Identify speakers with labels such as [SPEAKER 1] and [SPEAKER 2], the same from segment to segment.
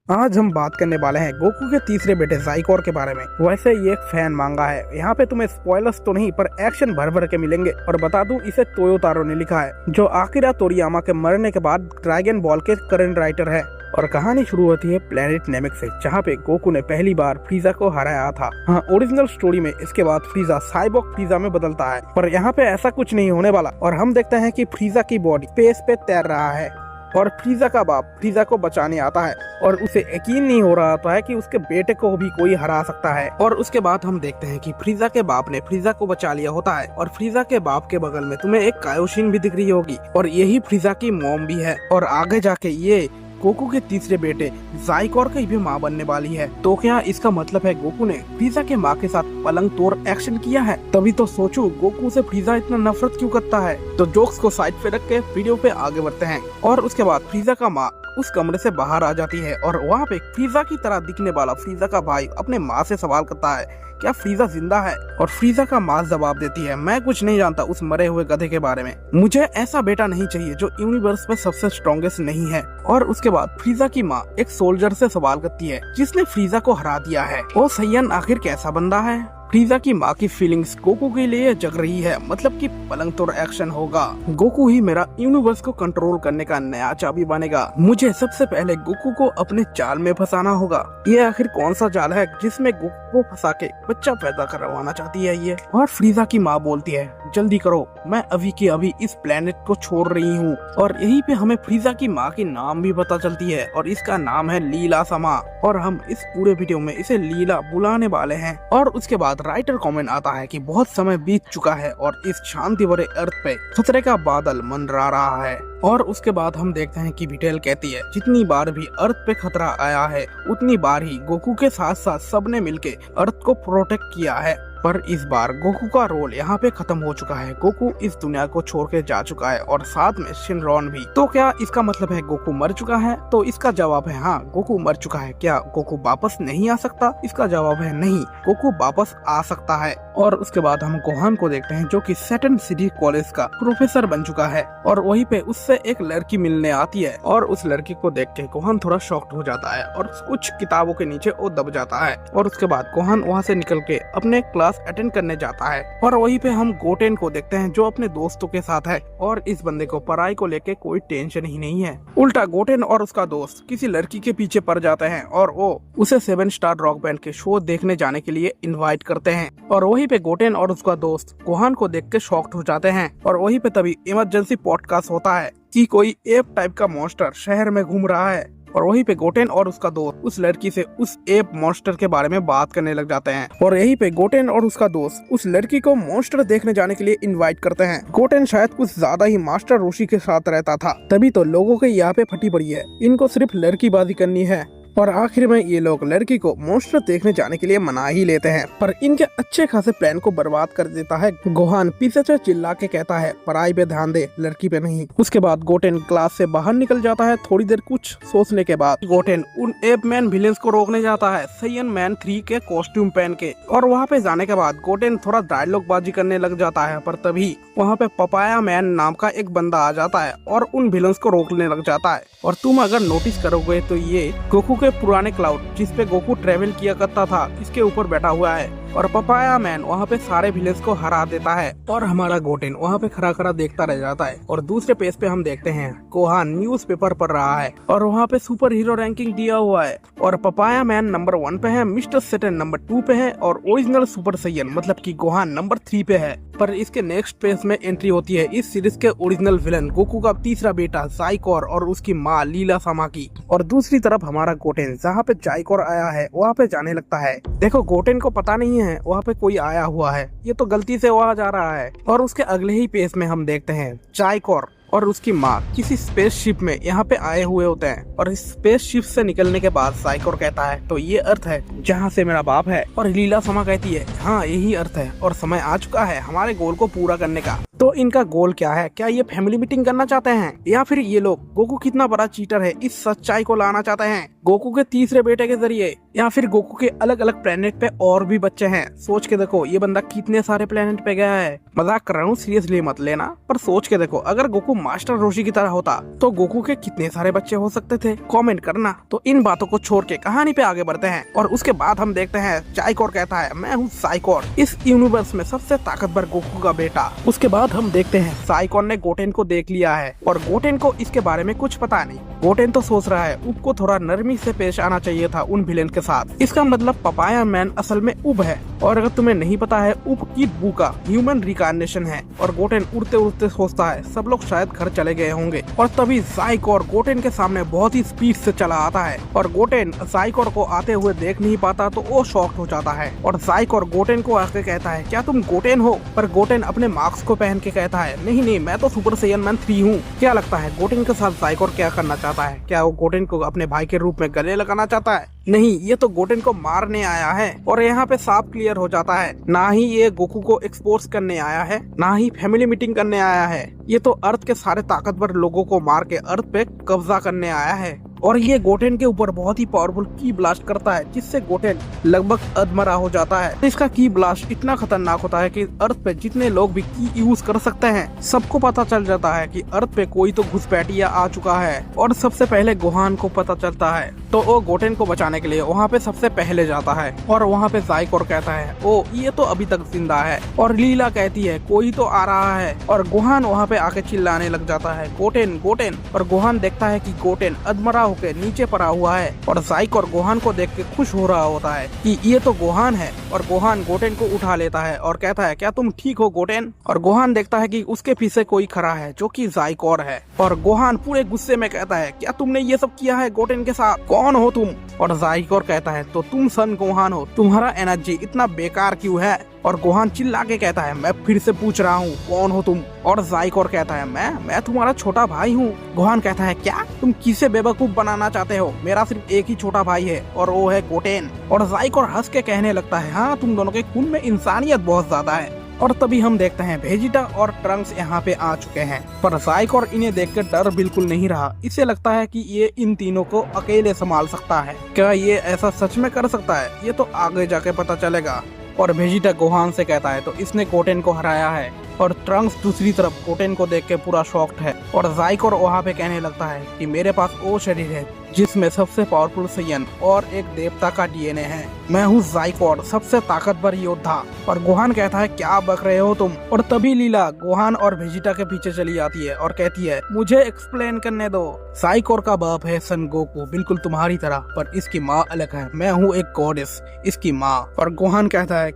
[SPEAKER 1] आज हम बात करने वाले हैं गोकू के तीसरे बेटे ज़ाइकोर के बारे में। वैसे ये एक फैन मांगा है, यहाँ पे तुम्हें स्पॉयलर्स तो नहीं पर एक्शन भर भर के मिलेंगे। और बता दूं इसे टोयोतारो ने लिखा है, जो आकिरा तोरियामा के मरने के बाद ड्रैगन बॉल के करंट राइटर है। और कहानी शुरू होती है प्लेनेट नेमिक से, जहाँ पे गोकू ने पहली बार फ्रीजा को हराया था। हाँ, ओरिजिनल स्टोरी में इसके बाद फ्रीजा साइबॉर्ग फ्रीजा में बदलता है, पर यहाँ पे ऐसा कुछ नहीं होने वाला। और हम देखते हैं कि फ्रीजा की बॉडी स्पेस पे तैर रहा है और फ्रीजा का बाप फ्रीजा को बचाने आता है और उसे यकीन नहीं हो रहा होता है कि उसके बेटे को भी कोई हरा सकता है। और उसके बाद हम देखते हैं कि फ्रीजा के बाप ने फ्रीजा को बचा लिया होता है और फ्रीजा के बाप के बगल में तुम्हें एक कायोशिन भी दिख रही होगी और यही फ्रीजा की मॉम भी है। और आगे जाके ये गोकू के तीसरे बेटे ज़ाइकोर की भी माँ बनने वाली है। तो क्या इसका मतलब है गोकू ने फ्रीजा के माँ के साथ पलंग तोड़ एक्शन किया है? तभी तो सोचो गोकू से फ्रीजा इतना नफरत क्यों करता है। तो जोक्स को साइड पे रख के वीडियो पे आगे बढ़ते हैं। और उसके बाद फ्रीजा का माँ उस कमरे से बाहर आ जाती है और वहाँ पे फ्रीजा की तरह दिखने वाला फ्रीजा का भाई अपने माँ से सवाल करता है, क्या फ्रीजा जिंदा है? और फ्रीजा का माँ जवाब देती है, मैं कुछ नहीं जानता उस मरे हुए गधे के बारे में, मुझे ऐसा बेटा नहीं चाहिए जो यूनिवर्स में सबसे स्ट्रॉन्गेस्ट नहीं है। और उसके बाद फ्रीजा की माँ एक सोल्जर से सवाल करती है जिसने फ्रीजा को हरा दिया है, वो सैयन आखिर कैसा बंदा है? फ्रीजा की माँ की फीलिंग्स गोकू के लिए जग रही है, मतलब कि पलंग तोड़ एक्शन होगा। गोकू ही मेरा यूनिवर्स को कंट्रोल करने का नया चाबी बनेगा। मुझे सबसे पहले गोकू को अपने जाल में फंसाना होगा। ये आखिर कौन सा जाल है जिसमें गोकू को फंसा के बच्चा पैदा करवाना चाहती है ये? और फ्रीजा की माँ बोलती है, जल्दी करो, मैं अभी के अभी इस प्लेनेट को छोड़ रही हूँ। और यहीं पे हमें फ्रीजा की माँ की नाम भी पता चलती है और इसका नाम है लीला समा। और हम इस पूरे वीडियो में इसे लीला बुलाने वाले हैं। और उसके बाद राइटर कमेंट आता है कि बहुत समय बीत चुका है और इस शांति भरे अर्थ पे खतरे का बादल मंडरा रहा है। और उसके बाद हम देखते हैं कि विटेल कहती है, जितनी बार भी अर्थ पे खतरा आया है उतनी बार ही गोकू के साथ साथ सबने मिलके अर्थ को प्रोटेक्ट किया है। पर इस बार गोकू का रोल यहाँ पे खत्म हो चुका है। गोकू इस दुनिया को छोड़ के जा चुका है और साथ में शिनरॉन भी। तो क्या इसका मतलब है गोकू मर चुका है? तो इसका जवाब है हाँ, गोकू मर चुका है। क्या गोकू वापस नहीं आ सकता? इसका जवाब है नहीं, गोकू वापस आ सकता है। और उसके बाद हम गोहान को देखते हैं जो कि सैटर्न सिटी कॉलेज का प्रोफेसर बन चुका है और वहीं पे उससे एक लड़की मिलने आती है और उस लड़की को देख के गोहान थोड़ा शॉक्ड हो जाता है और कुछ किताबों के नीचे वो दब जाता है। और उसके बाद गोहान वहाँ से निकल के अपने क्लास अटेंड करने जाता है और वहीं पे हम गोटेन को देखते हैं जो अपने दोस्तों के साथ है और इस बंदे को पढ़ाई को लेके कोई टेंशन ही नहीं है। उल्टा गोटेन और उसका दोस्त किसी लड़की के पीछे पड़ जाते हैं और वो उसे 7 स्टार रॉक बैंड के शो देखने जाने के लिए इनवाइट करते हैं। और वहीं पे गोटेन और उसका दोस्त गोहान को देख के शॉक्ड हो जाते हैं। और वहीं पे तभी इमरजेंसी पॉडकास्ट होता है कि कोई एप टाइप का मॉन्स्टर शहर में घूम रहा है। और वहीं पे गोटेन और उसका दोस्त उस लड़की से उस एप मॉन्स्टर के बारे में बात करने लग जाते हैं। और यहीं पे गोटेन और उसका दोस्त उस लड़की को मॉन्स्टर देखने जाने के लिए इनवाइट करते हैं। गोटेन शायद कुछ ज्यादा ही मास्टर रोशी के साथ रहता था, तभी तो लोगों के यहाँ पे फटी पड़ी है। इनको सिर्फ लड़की बाजी करनी है। और आखिर में ये लोग लड़की को मॉन्स्टर देखने जाने के लिए मना ही लेते हैं, पर इनके अच्छे खासे प्लान को बर्बाद कर देता है गोहान। पीछे से चिल्ला के कहता है, पढ़ाई पे ध्यान दे, लड़की पे नहीं। उसके बाद गोटेन क्लास से बाहर निकल जाता है। थोड़ी देर कुछ सोचने के बाद गोटेन उन एप मैन विलेंस को रोकने जाता है सैयन मैन 3 के कॉस्ट्यूम पहन के। और वहाँ पे जाने के बाद गोटेन थोड़ा डायलॉग बाजी करने लग जाता है, पर तभी वहाँ पे पपाया मैन नाम का एक बंदा आ जाता है और उन विलेंस को रोकने लग जाता है। और तुम अगर नोटिस करोगे तो ये गोकू के पुराने क्लाउड जिस पे गोकू ट्रेवल किया करता था, इसके ऊपर बैठा हुआ है और पपाया मैन वहाँ पे सारे विलेंस को हरा देता है। और हमारा गोटेन वहाँ पे खड़ा खड़ा देखता रह जाता है। और दूसरे पेज पे हम देखते हैं गोहान न्यूज़पेपर पढ़ रहा है और वहाँ पे सुपर हीरो रैंकिंग दिया हुआ है और पपाया मैन नंबर 1 पे है, मिस्टर सैटर्न नंबर 2 पे है और ओरिजिनल सुपर सैयन मतलब कि गोहान नंबर 3 पे है। पर इसके नेक्स्ट पेज में एंट्री होती है इस सीरीज के ओरिजिनल विलन गोकू का तीसरा बेटा ज़ाइकोर और उसकी माँ लीला समा की। और दूसरी तरफ हमारा गोटेन जहाँ पे ज़ाइकोर आया है वहाँ पे जाने लगता है। देखो गोटेन को पता नहीं है वहाँ पे कोई आया हुआ है, ये तो गलती से वहाँ जा रहा है। और उसके अगले ही पेज में हम देखते हैं ज़ाइकोर और उसकी माँ किसी स्पेसशिप में यहाँ पे आए हुए होते हैं। और इस स्पेसशिप से निकलने के बाद ज़ाइकोर कहता है, तो ये अर्थ है जहाँ से मेरा बाप है। और लीला समा कहती है, हाँ यही अर्थ है और समय आ चुका है हमारे गोल को पूरा करने का। तो तो इनका गोल क्या है? क्या ये फैमिली मीटिंग करना चाहते हैं या फिर ये लोग गोकू कितना बड़ा चीटर है इस सच्चाई को लाना चाहते हैं गोकू के तीसरे बेटे के जरिए, या फिर गोकू के अलग अलग प्लेनेट पे और भी बच्चे हैं। सोच के देखो ये बंदा कितने सारे प्लेनेट पे गया है। मजाक कर रहा हूँ, सीरियसली मत लेना, पर सोच के देखो अगर गोकू मास्टर रोशी की तरह होता तो गोकू के कितने सारे बच्चे हो सकते थे। कमेंट करना। तो इन बातों को छोड़ के कहानी पे आगे बढ़ते हैं और उसके बाद हम देखते हैं जाइकोर कहता है मैं हूँ साइकोर, इस यूनिवर्स में सबसे ताकतवर गोकू का बेटा। उसके बाद हम देखते हैं साइकोर ने गोटेन को देख लिया है और गोटेन को इसके बारे में कुछ पता नहीं। गोटेन तो सोच रहा है उब को थोड़ा नरमी से पेश आना चाहिए था उन विलेन के साथ। इसका मतलब पपाया मैन असल में उब है, और अगर तुम्हें नहीं पता है उब किड बू का ह्यूमन रिकार्नेशन है। और गोटेन उड़ते उड़ते सोचता है सब लोग शायद घर चले गए होंगे, और तभी साइकोर गोटेन के सामने बहुत ही स्पीड से चला आता है और गोटेन साइकोर को आते हुए देख नहीं पाता तो वो शॉक हो जाता है। और साइकोर गोटेन को आके कहता है क्या तुम गोटेन हो? पर गोटेन अपने मार्क्स को पहन के कहता है नहीं नहीं मैं तो सुपर सैयन मैन 3 हूँ। क्या लगता है गोटेन के साथ साइकोर क्या करना चाहता है? क्या वो गोटेन को अपने भाई के रूप में गले लगाना चाहता है? नहीं, ये तो गोटेन को मारने आया है। और यहाँ पे साफ क्लियर हो जाता है ना ही ये गोकू को एक्सपोज करने आया है ना ही फैमिली मीटिंग करने आया है। ये तो अर्थ के सारे ताकतवर लोगों को मार के अर्थ पे कब्जा करने आया है। और ये गोटेन के ऊपर बहुत ही पावरफुल की ब्लास्ट करता है जिससे गोटेन लगभग अधमरा हो जाता है। इसका की ब्लास्ट इतना खतरनाक होता है कि अर्थ पे जितने लोग भी की यूज कर सकते हैं सबको पता चल जाता है कि अर्थ पे कोई तो घुसपैठिया आ चुका है। और सबसे पहले गोहान को पता चलता है तो वो गोटेन को बचाने के लिए वहाँ पे सबसे पहले जाता है। और वहाँ पे साइकोर कहता है ओ ये तो अभी तक जिंदा है। और लीला कहती है कोई तो आ रहा है। और गोहान वहाँ पे आके चिल्लाने लग जाता है गोटेन गोटेन। और गोहान देखता है कि गोटेन अधमरा होके नीचे पड़ा हुआ है। और साइकोर गोहान को देख के खुश हो रहा होता है कि ये तो गोहान है। और गोहान गोटेन को उठा लेता है और कहता है क्या तुम ठीक हो गोटेन? और गोहान देखता है कि उसके पीछे कोई खड़ा है जो कि साइकोर है। और गोहान पूरे गुस्से में कहता है क्या तुमने ये सब किया है गोटेन के साथ? कौन हो तुम? और साइकोर कहता है तो तुम सन गोहान हो, तुम्हारा एनर्जी इतना बेकार क्यों है? और गोहान चिल्ला के कहता है मैं फिर से पूछ रहा हूँ कौन हो तुम? और साइकोर कहता है मैं तुम्हारा छोटा भाई हूँ। गोहान कहता है क्या तुम किसे बेवकूफ बनाना चाहते हो? मेरा सिर्फ एक ही छोटा भाई है और वो है गोटेन। और साइकोर हंस के कहने लगता है हाँ तुम दोनों के खून में इंसानियत बहुत ज्यादा है। और तभी हम देखते हैं वेजिटा और ट्रंक्स यहाँ पे आ चुके हैं। पर साइकोर इन्हें देखकर डर बिल्कुल नहीं रहा। इसे लगता है कि ये इन तीनों को अकेले संभाल सकता है। क्या ये ऐसा सच में कर सकता है? ये तो आगे जाके पता चलेगा। और वेजिटा गोहान से कहता है तो इसने गोटेन को हराया है। और ट्रंक्स दूसरी तरफ गोटेन को देख के पूरा शॉक्ड है। और साइकोर वहाँ पे कहने लगता है कि मेरे पास वो शरीर है जिसमें सबसे पावरफुल सैयन और एक देवता का डीएनए है। मैं हूँ साइकोर, सबसे ताकतवर योद्धा। और गोहान कहता है क्या बक रहे हो तुम? और तभी लीला गोहान और वेजिटा के पीछे चली आती है और कहती है मुझे एक्सप्लेन करने दो। साइकोर का बाप है सन गोकू, बिल्कुल तुम्हारी तरह, पर इसकी माँ अलग है। मैं हूँ एक गॉडेस, इसकी माँ। और गोहान कहता है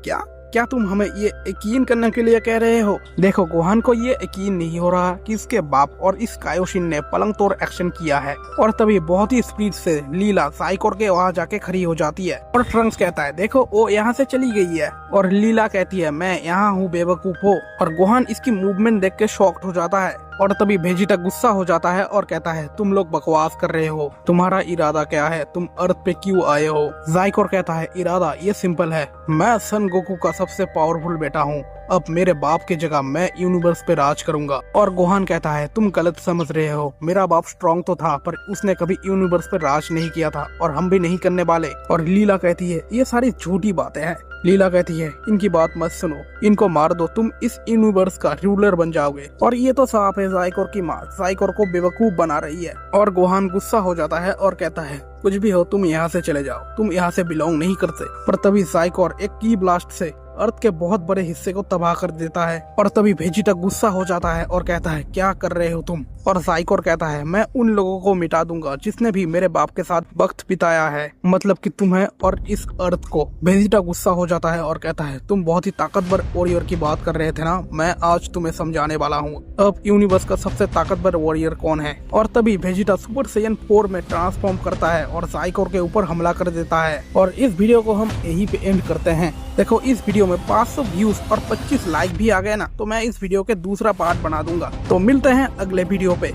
[SPEAKER 1] क्या तुम हमें ये यकीन करने के लिए कह रहे हो? देखो गोहान को ये यकीन नहीं हो रहा कि इसके बाप और इस कायोशिन ने पलंग तोड़ एक्शन किया है। और तभी बहुत ही स्पीड से लीला साइकोर के वहाँ जाके खड़ी हो जाती है। और ट्रंक्स कहता है देखो वो यहाँ से चली गई है। और लीला कहती है मैं यहाँ हूँ बेवकूफ हो। और गोहान इसकी मूवमेंट देख के शॉक्ड हो जाता है। और तभी वेजिटा गुस्सा हो जाता है और कहता है तुम लोग बकवास कर रहे हो, तुम्हारा इरादा क्या है? तुम अर्थ पे क्यों आए हो? साइकोर कहता है इरादा ये सिंपल है, मैं सन गोकू का सबसे पावरफुल बेटा हूँ। अब मेरे बाप की जगह मैं यूनिवर्स पे राज करूंगा। और गोहान कहता है तुम गलत समझ रहे हो, मेरा बाप स्ट्रॉन्ग तो था पर उसने कभी यूनिवर्स पे राज नहीं किया था और हम भी नहीं करने वाले। और लीला कहती है ये सारी झूठी बातें हैं। लीला कहती है इनकी बात मत सुनो, इनको मार दो, तुम इस यूनिवर्स का रूलर बन जाओगे। और ये तो साफ है साइकोर की माँ साइकोर को बेवकूफ बना रही है। और गोहान गुस्सा हो जाता है और कहता है कुछ भी हो तुम यहाँ से चले जाओ, तुम यहाँ से बिलोंग नहीं करते। पर तभी साइकोर एक की ब्लास्ट से अर्थ के बहुत बड़े हिस्से को तबाह कर देता है। और तभी वेजिटा गुस्सा हो जाता है और कहता है क्या कर रहे हो तुम? और साइकोर कहता है मैं उन लोगों को मिटा दूंगा जिसने भी मेरे बाप के साथ वक्त बिताया है, मतलब कि तुम्हें और इस अर्थ को। वेजिटा गुस्सा हो जाता है और कहता है तुम बहुत ही ताकतवर वॉरियर की बात कर रहे थे ना, मैं आज तुम्हें समझाने वाला हूँ अब यूनिवर्स का सबसे ताकतवर वॉरियर कौन है। और तभी वेजिटा सुपर सैयन 4 में ट्रांसफॉर्म करता है और साइकोर के ऊपर हमला कर देता है। और इस वीडियो को हम यहीं पे एंड करते हैं। देखो इस वीडियो में 500 व्यूज और 25 लाइक भी आ गए ना तो मैं इस वीडियो के दूसरा पार्ट बना दूंगा। तो मिलते हैं अगले वीडियो पे।